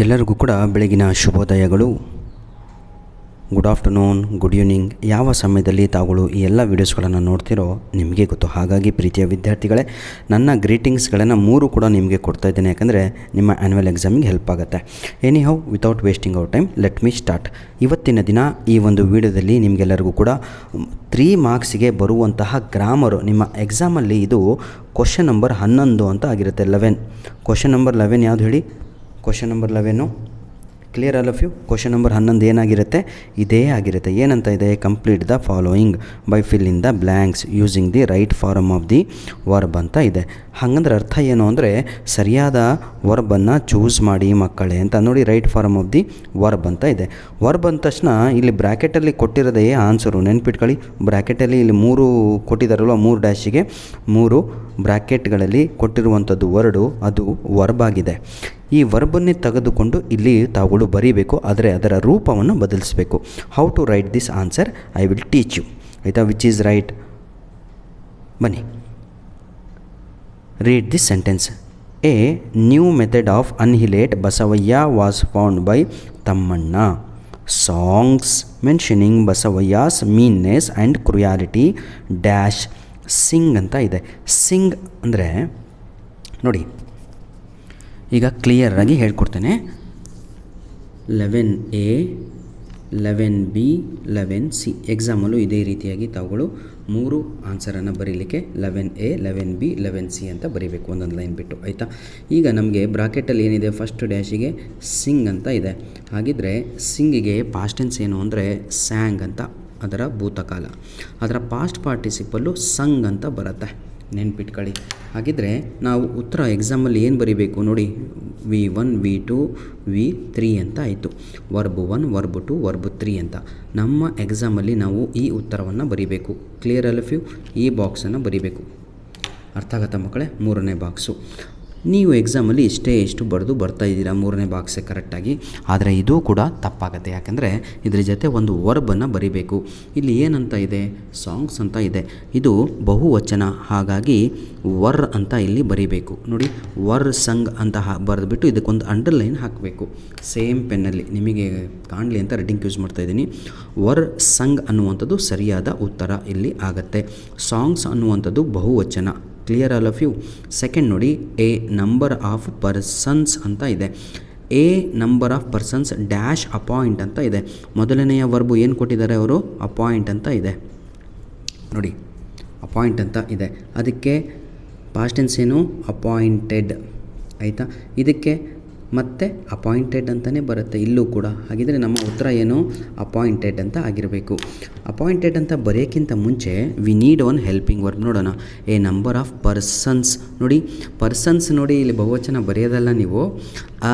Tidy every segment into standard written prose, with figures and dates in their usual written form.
ಎಲ್ಲರಿಗೂ ಕೂಡ ಬೆಳಗಿನ ಶುಭೋದಯಗಳು. Good afternoon, good evening. ಯಾವ ಸಮಯದಲ್ಲಿ ತಾವುಗಳು ಈ ಎಲ್ಲ ವೀಡಿಯೋಸ್ಗಳನ್ನು ನೋಡ್ತಿರೋ ನಿಮಗೆ ಗೊತ್ತು. ಹಾಗಾಗಿ ಪ್ರೀತಿಯ ವಿದ್ಯಾರ್ಥಿಗಳೇ, ನನ್ನ ಗ್ರೀಟಿಂಗ್ಸ್ಗಳನ್ನು 3 ಕೂಡ ನಿಮಗೆ ಕೊಡ್ತಾ ಇದ್ದೇನೆ, ಯಾಕಂದರೆ ನಿಮ್ಮ ಆ್ಯನ್ಯುವಲ್ ಎಕ್ಸಾಮಿಗೆ ಹೆಲ್ಪ್ ಆಗುತ್ತೆ. Anyhow, without wasting our time, let me start. ಇವತ್ತಿನ ದಿನ ಈ ಒಂದು ವಿಡಿಯೋದಲ್ಲಿ ನಿಮಗೆಲ್ಲರಿಗೂ ಕೂಡ 3 ಮಾರ್ಕ್ಸಿಗೆ ಬರುವಂತಹ ಗ್ರಾಮರು ನಿಮ್ಮ ಎಕ್ಸಾಮಲ್ಲಿ ಇದು ಕ್ವಶನ್ ನಂಬರ್ 11 ಅಂತ ಆಗಿರುತ್ತೆ. 11 ಕ್ವಶನ್ ನಂಬರ್ 11 ಯಾವುದು ಹೇಳಿ? Question number 11 clear all of you? Question number 11 ಏನಾಗಿರುತ್ತೆ? ಇದೇ ಆಗಿರುತ್ತೆ. ಏನಂತ ಇದೆ? Complete the following by fill in the blanks using the right form of the verb ಅಂತ ಇದೆ. ಹಾಗಂದ್ರೆ ಅರ್ಥ ಏನು ಅಂದರೆ, ಸರಿಯಾದ ವರ್ಬನ್ನು ಚೂಸ್ ಮಾಡಿ ಮಕ್ಕಳೇ ಅಂತ. ನೋಡಿ, right form of the verb ಅಂತ ಇದೆ. ವರ್ಬ್ ಅಂದ ತಕ್ಷಣ ಇಲ್ಲಿ ಬ್ರ್ಯಾಕೆಟಲ್ಲಿ ಕೊಟ್ಟಿರೋದೇ ಆನ್ಸರು. ನೆನ್ಪಿಟ್ಕೊಳ್ಳಿ, ಬ್ರ್ಯಾಕೆಟಲ್ಲಿ ಇಲ್ಲಿ 3 ಕೊಟ್ಟಿದ್ದಾರಲ್ವ, 3 ಡ್ಯಾಶಿಗೆ 3 ಬ್ರ್ಯಾಕೆಟ್ಗಳಲ್ಲಿ ಕೊಟ್ಟಿರುವಂಥದ್ದು ವರ್ಡು, ಅದು ವರ್ಬ್ ಆಗಿದೆ. ಈ ವರ್ಬನ್ನೇ ತೆಗೆದುಕೊಂಡು ಇಲ್ಲಿ ತಾವುಗಳು ಬರೀಬೇಕು, ಆದರೆ ಅದರ ರೂಪವನ್ನು ಬದಲಿಸಬೇಕು. How to write this answer I will teach you, ಆಯಿತಾ? Which is right? ಬನ್ನಿ, read this sentence. A new method of annihilate Basavayya was found by Tammanna. Songs mentioning Basavayya's meanness and cruelty dash sing ಅಂತ ಇದೆ. ಸಿಂಗ್ ಅಂದರೆ ನೋಡಿ, ಈಗ ಕ್ಲಿಯರಾಗಿ ಹೇಳ್ಕೊಡ್ತೇನೆ. 11A 11B 11C ಎಕ್ಸಾಮಲ್ಲೂ ಇದೇ ರೀತಿಯಾಗಿ ತಾವುಗಳು 3 ಆನ್ಸರನ್ನು ಬರೀಲಿಕ್ಕೆ 11A 11B 11C ಅಂತ ಬರೀಬೇಕು, ಒಂದೊಂದು ಲೈನ್ ಬಿಟ್ಟು, ಆಯಿತಾ? ಈಗ ನಮಗೆ ಬ್ರಾಕೆಟಲ್ಲಿ ಏನಿದೆ? ಫಸ್ಟ್ ಡ್ಯಾಶಿಗೆ ಸಿಂಗ್ ಅಂತ ಇದೆ. ಹಾಗಿದ್ರೆ ಸಿಂಗಿಗೆ ಪಾಸ್ಟ್ ಟೆನ್ಸ್ ಏನು ಅಂದರೆ ಸ್ಯಾಂಗ್ ಅಂತ, ಅದರ ಭೂತಕಾಲ. ಅದರ ಪಾಸ್ಟ್ ಪಾರ್ಟಿಸಿಪಲ್ಲು ಸಂಗ್ ಅಂತ ಬರುತ್ತೆ, ನೆನ್ಪಿಟ್ಕೊಳ್ಳಿ. ಹಾಗಿದ್ರೆ ನಾವು ಉತ್ತರ ಎಕ್ಸಾಮಲ್ಲಿ ಏನು ಬರೀಬೇಕು ನೋಡಿ? V1 V2 V3 ಅಂತ ಆಯಿತು. ವರ್ಬ್ 1 ವರ್ಬ್ 2 ವರ್ಬ್ 3 ಅಂತ. ನಮ್ಮ ಎಕ್ಸಾಮಲ್ಲಿ ನಾವು ಈ ಉತ್ತರವನ್ನು ಬರೀಬೇಕು. Clear all of you? ಈ ಬಾಕ್ಸನ್ನು ಬರೀಬೇಕು. ಅರ್ಥ ಆಗತ್ತಾ ಮಕ್ಕಳೇ? 3ನೇ ಬಾಕ್ಸು. ನೀವು ಎಕ್ಸಾಮಲ್ಲಿ ಎಷ್ಟು ಬರೆದು ಬರ್ತಾ ಇದ್ದೀರಾ, 3ನೇ ಬಾಕ್ಸೇ ಕರೆಕ್ಟಾಗಿ. ಆದರೆ ಇದು ಕೂಡ ತಪ್ಪಾಗುತ್ತೆ, ಯಾಕಂದರೆ ಇದ್ರ ಜೊತೆ ಒಂದು ವರ್ಬನ್ನು ಬರೀಬೇಕು. ಇಲ್ಲಿ ಏನಂತ ಇದೆ? ಸಾಂಗ್ಸ್ ಅಂತ ಇದೆ. ಇದು ಬಹುವಚನ, ಹಾಗಾಗಿ ವರ್ ಅಂತ ಇಲ್ಲಿ ಬರೀಬೇಕು. ನೋಡಿ, ವರ್ ಸಂಗ್ ಅಂತ ಬರೆದುಬಿಟ್ಟು ಇದಕ್ಕೊಂದು ಅಂಡರ್ಲೈನ್ ಹಾಕಬೇಕು. ಸೇಮ್ ಪೆನ್ನಲ್ಲಿ ನಿಮಗೆ ಕಾಣಲಿ ಅಂತ ರೆಡ್ಡಿಂಗ್ ಯೂಸ್ ಮಾಡ್ತಾಯಿದ್ದೀನಿ. ವರ್ ಸಂಗ್ ಅನ್ನುವಂಥದ್ದು ಸರಿಯಾದ ಉತ್ತರ ಇಲ್ಲಿ ಆಗತ್ತೆ. ಸಾಂಗ್ಸ್ ಅನ್ನುವಂಥದ್ದು ಬಹುವಚನ. Clear all of you? Second ನೋಡಿ, ಎ ನಂಬರ್ ಆಫ್ ಪರ್ಸನ್ಸ್ ಅಂತ ಇದೆ. A number of persons dash appoint ಅಂತ ಇದೆ. ಮೊದಲನೆಯ ವರ್ಬು ಏನು ಕೊಟ್ಟಿದ್ದಾರೆ ಅವರು? ಅಪಾಯಿಂಟ್ ಅಂತ ಇದೆ. ನೋಡಿ, ಅಪಾಯಿಂಟ್ ಅಂತ ಇದೆ. ಅದಕ್ಕೆ ಪಾಸ್ಟ್ ಟೆನ್ಸ್ ಏನು? ಅಪಾಯಿಂಟೆಡ್, ಆಯಿತಾ? ಇದಕ್ಕೆ ಮತ್ತೆ ಅಪಾಯಿಂಟೆಡ್ ಅಂತಲೇ ಬರುತ್ತೆ ಇಲ್ಲೂ ಕೂಡ. ಹಾಗಿದ್ರೆ ನಮ್ಮ ಉತ್ತರ ಏನು? ಅಪಾಯಿಂಟೆಡ್ ಅಂತ ಆಗಿರಬೇಕು. ಅಪಾಯಿಂಟೆಡ್ ಅಂತ ಬರೆಯೋಕ್ಕಿಂತ ಮುಂಚೆ we need one helping verb ನೋಡೋಣ. A number of persons. ನೋಡಿ, ಪರ್ಸನ್ಸ್ ನೋಡಿ, ಇಲ್ಲಿ ಬಹುವಚನ ಬರೆಯೋದಲ್ಲ ನೀವು.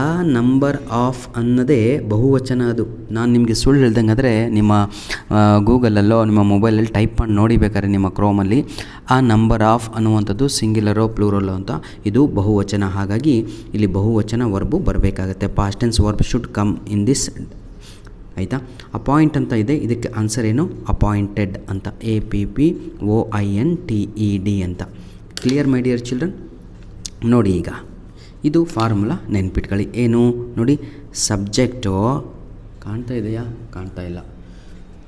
ಆ ನಂಬರ್ ಆಫ್ ಅನ್ನೋದೇ ಬಹುವಚನ. ಅದು ನಾನು ನಿಮಗೆ ಸುಳ್ಳು ಹೇಳ್ದಂಗೆ ಆದರೆ ನಿಮ್ಮ ಗೂಗಲಲ್ಲೋ ನಿಮ್ಮ ಮೊಬೈಲಲ್ಲಿ ಟೈಪ್ ಮಾಡಿ ನೋಡಿಬೇಕಾದ್ರೆ ನಿಮ್ಮ ಕ್ರೋಮಲ್ಲಿ ಆ ನಂಬರ್ ಆಫ್ ಅನ್ನುವಂಥದ್ದು ಸಿಂಗ್ಯುಲರೋ ಪ್ಲೂರಲ್ಲೋ ಅಂತ, ಇದು ಬಹುವಚನ. ಹಾಗಾಗಿ ಇಲ್ಲಿ ಬಹುವಚನ ವರ್ಬು ಬರಬೇಕಾಗತ್ತೆ. Past tense verb should come in this, ಆಯಿತಾ? ಅಪಾಯಿಂಟ್ ಅಂತ ಇದೆ, ಇದಕ್ಕೆ ಆನ್ಸರ್ ಏನು? ಅಪಾಯಿಂಟೆಡ್ ಅಂತ. APPOINTED ಅಂತ. Clear my dear children? ನೋಡಿ, ಈಗ ಇದು ಫಾರ್ಮುಲಾ ನೆನ್ಪಿಟ್ಕೊಳ್ಳಿ. ಏನು ನೋಡಿ? ಸಬ್ಜೆಕ್ಟು ಕಾಣ್ತಾ ಇದೆಯಾ? ಕಾಣ್ತಾ ಇಲ್ಲ.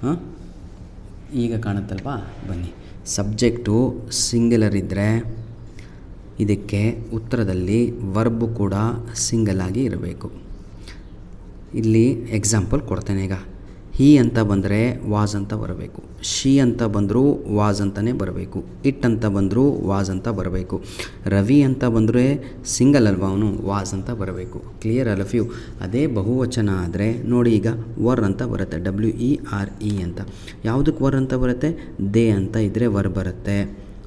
ಹಾಂ, ಈಗ ಕಾಣುತ್ತಲ್ವಾ? ಬನ್ನಿ. ಸಬ್ಜೆಕ್ಟು ಸಿಂಗ್ಯುಲರ್ ಇದ್ದರೆ ಇದಕ್ಕೆ ಉತ್ತರದಲ್ಲಿ ವರ್ಬು ಕೂಡ ಸಿಂಗಲ್ ಆಗಿ ಇರಬೇಕು. ಇಲ್ಲಿ ಎಕ್ಸಾಂಪಲ್ ಕೊಡ್ತೇನೆ. ಈಗ ಹಿ ಅಂತ ಬಂದರೆ ವಾಸ್ ಅಂತ ಬರಬೇಕು. ಶಿ ಅಂತ ಬಂದರೂ ವಾಸ್ ಅಂತಲೇ ಬರಬೇಕು. ಇಟ್ ಅಂತ ಬಂದರೂ ವಾಸ್ ಅಂತ ಬರಬೇಕು. ರವಿ ಅಂತ ಬಂದರೆ ಸಿಂಗಲ್ ಅಲ್ವಾ ಅವನು, ವಾಸ್ ಅಂತ ಬರಬೇಕು. Clear all of you? ಅದೇ ಬಹುವಚನ ಆದರೆ ನೋಡಿ, ಈಗ ವರ್ ಅಂತ ಬರುತ್ತೆ, WERE ಅಂತ. ಯಾವುದಕ್ಕೆ ವರ್ ಅಂತ ಬರುತ್ತೆ? ದೇ ಅಂತ ಇದ್ದರೆ ವರ್ ಬರುತ್ತೆ,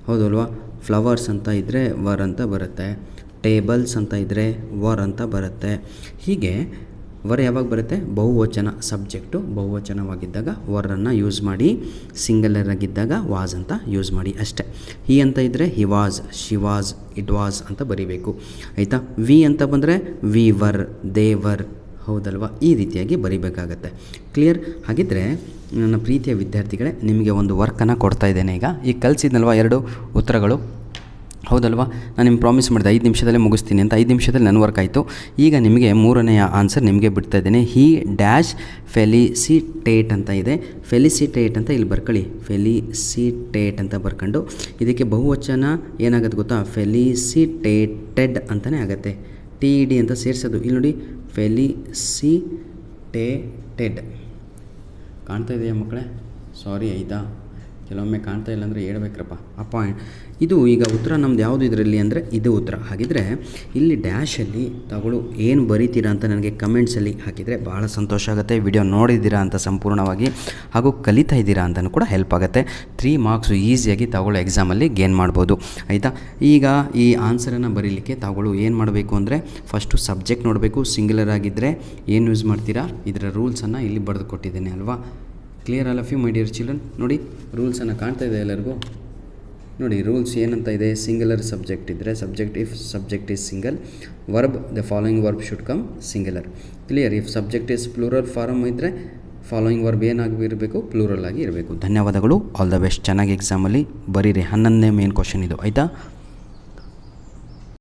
ಹೌದಲ್ವಾ? ಫ್ಲವರ್ಸ್ ಅಂತ ಇದ್ದರೆ ವರ್ ಅಂತ ಬರುತ್ತೆ. ಟೇಬಲ್ಸ್ ಅಂತ ಇದ್ದರೆ ವರ್ ಅಂತ ಬರುತ್ತೆ. ಹೀಗೆ ವರ್ ಯಾವಾಗ ಬರುತ್ತೆ? ಬಹುವಚನ. ಸಬ್ಜೆಕ್ಟು ಬಹುವಚನವಾಗಿದ್ದಾಗ ವರನ್ನು ಯೂಸ್ ಮಾಡಿ, ಸಿಂಗಲರ್ ಆಗಿದ್ದಾಗ ವಾಸ್ ಅಂತ ಯೂಸ್ ಮಾಡಿ ಅಷ್ಟೇ. ಹಿ ಅಂತ ಇದ್ದರೆ he was, she was, it was ಅಂತ ಬರೀಬೇಕು, ಆಯಿತಾ? ವಿ ಅಂತ ಬಂದರೆ ವಿ ವರ್, ದೇ ವರ್, ಹೌದಲ್ವಾ? ಈ ರೀತಿಯಾಗಿ ಬರೀಬೇಕಾಗತ್ತೆ. ಕ್ಲಿಯರ್? ಹಾಗಿದ್ದರೆ ನನ್ನ ಪ್ರೀತಿಯ ವಿದ್ಯಾರ್ಥಿಗಳೇ, ನಿಮಗೆ ಒಂದು ವರ್ಕನ್ನು ಕೊಡ್ತಾ ಇದ್ದೇನೆ. ಈಗ ಕಲಿಸಿದ್ನಲ್ವ 2 ಉತ್ತರಗಳು, ಹೌದಲ್ವಾ? ನಾನು ನಿಮ್ಗೆ ಪ್ರಾಮಿಸ್ ಮಾಡಿದೆ 5 ನಿಮಿಷದಲ್ಲೇ ಮುಗಿಸ್ತೀನಿ ಅಂತ. 5 ನಿಮಿಷದಲ್ಲಿ ನನ್ನ ವರ್ಕ್ ಆಯಿತು. ಈಗ ನಿಮಗೆ ಮೂರನೆಯ ಆನ್ಸರ್ ನಿಮಗೆ ಬಿಡ್ತಾ ಇದ್ದೇನೆ. ಹಿ ಡ್ಯಾಶ್ ಫೆಲಿಸಿಟೇಟ್ ಅಂತ ಇದೆ. ಫೆಲಿಸಿಟೇಟ್ ಅಂತ ಇಲ್ಲಿ ಬರ್ಕೊಳ್ಳಿ. ಫೆಲಿಸಿಟೇಟ್ ಅಂತ ಬರ್ಕೊಂಡು ಇದಕ್ಕೆ ಬಹುವಚನ ಏನಾಗುತ್ತೆ ಗೊತ್ತಾ? ಫೆಲಿಸಿಟೇಟೆಡ್ ಅಂತಲೇ ಆಗುತ್ತೆ. ಟಿ ಡಿ ಅಂತ ಸೇರಿಸೋದು. ಇಲ್ಲಿ ನೋಡಿ, ಫೆಲಿಸಿಟೇಟೆಡ್ ಕಾಣ್ತಾ ಇದೆಯಾ ಮಕ್ಕಳೇ? ಸಾರಿ ಆಯಿತಾ, ಕೆಲವೊಮ್ಮೆ ಕಾಣ್ತಾ ಇಲ್ಲ ಅಂದರೆ ಹೇಳ್ಬೇಕ್ರಪ್ಪ. ಪಾಯಿಂಟ್ ಇದು. ಈಗ ಉತ್ತರ ನಮ್ದು ಯಾವುದು ಇದರಲ್ಲಿ ಅಂದರೆ ಇದು ಉತ್ತರ. ಹಾಗಿದ್ದರೆ ಇಲ್ಲಿ ಡ್ಯಾಶಲ್ಲಿ ತಗೊಳ್ಳು ಏನು ಬರೀತೀರಾ ಅಂತ ನನಗೆ ಕಮೆಂಟ್ಸಲ್ಲಿ ಹಾಕಿದರೆ ಭಾಳ ಸಂತೋಷ ಆಗುತ್ತೆ. ವಿಡಿಯೋ ನೋಡಿದ್ದೀರಾ ಅಂತ ಸಂಪೂರ್ಣವಾಗಿ ಹಾಗೂ ಕಲಿತಾ ಇದ್ದೀರಾ ಅಂತಲೂ ಕೂಡ ಹೆಲ್ಪ್ ಆಗುತ್ತೆ. 3 ಮಾರ್ಕ್ಸು ಈಸಿಯಾಗಿ ತಗೊಳ್ಳೋ ಎಕ್ಸಾಮಲ್ಲಿ ಗೇನ್ ಮಾಡ್ಬೋದು, ಆಯಿತಾ? ಈಗ ಈ ಆನ್ಸರನ್ನು ಬರೀಲಿಕ್ಕೆ ತಗೊಳ್ಳು ಏನು ಮಾಡಬೇಕು ಅಂದರೆ ಫಸ್ಟು ಸಬ್ಜೆಕ್ಟ್ ನೋಡಬೇಕು. ಸಿಂಗ್ಯುಲರ್ ಆಗಿದ್ದರೆ ಏನು ಯೂಸ್ ಮಾಡ್ತೀರಾ, ಇದರ ರೂಲ್ಸನ್ನು ಇಲ್ಲಿ ಬರೆದು ಕೊಟ್ಟಿದ್ದೇನೆ ಅಲ್ವಾ? Clear all of you my dear children? ನೋಡಿ ರೂಲ್ಸನ್ನು ಕಾಣ್ತಾ ಇದೆ ಎಲ್ಲರಿಗೂ. ನೋಡಿ ರೂಲ್ಸ್ ಏನಂತ ಇದೆ. ಸಿಂಗ್ಯುಲರ್ ಸಬ್ಜೆಕ್ಟ್ ಇದ್ದರೆ subject, if subject is single, verb the following verb should come singular. Clear? If subject is plural form ಇದ್ದರೆ ಫಾಲೋಯಿಂಗ್ ವರ್ಬ್ ಏನಾಗಿರಬೇಕು? ಪ್ಲೂರಲ್ ಆಗಿ ಇರಬೇಕು. ಧನ್ಯವಾದಗಳು. All the best. ಚೆನ್ನಾಗಿ ಎಕ್ಸಾಮಲ್ಲಿ ಬರೀರಿ. 11ನೇ ಮೇನ್ ಕ್ವಶನ್ ಇದು, ಆಯಿತಾ?